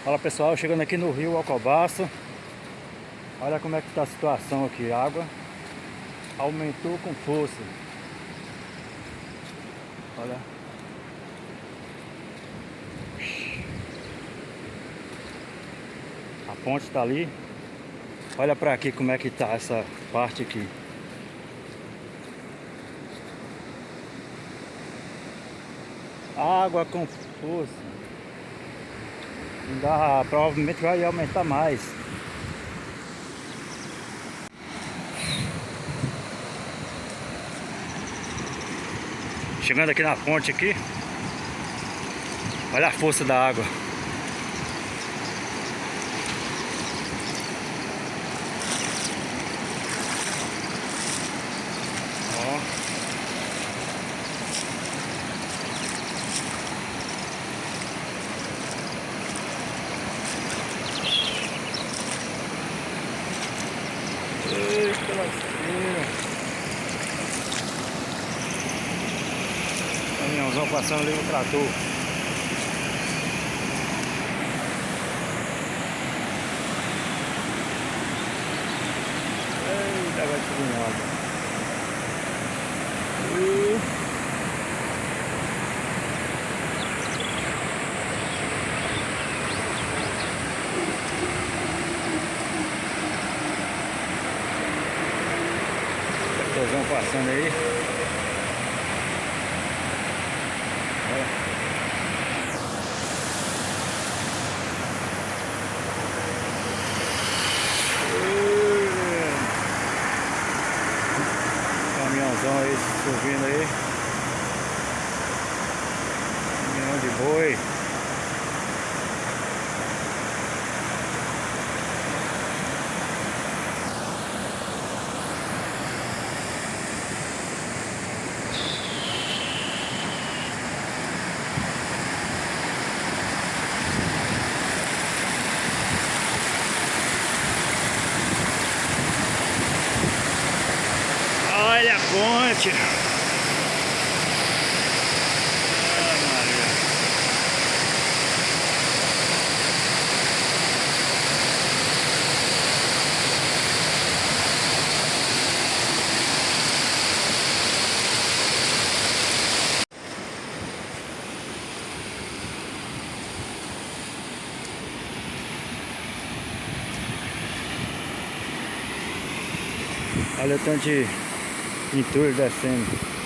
Fala pessoal, chegando aqui no rio Alcobaça. Olha como é que tá a situação aqui. A água aumentou com força. Olha. A ponte tá ali. Olha pra aqui como é que tá essa parte aqui. Água com força. Ainda provavelmente vai aumentar mais. Chegando aqui na ponte aqui. Olha a força da água. Ó. Eita lasqueira. Caminhãozão passando ali no trator. Eita, vai subir água. Tratorzão passando aí. Olha. Caminhãozão aí subindo aí. Caminhão de boi. Olha a ponte. Ah, Maria. Olha o tanto de entulho descendo.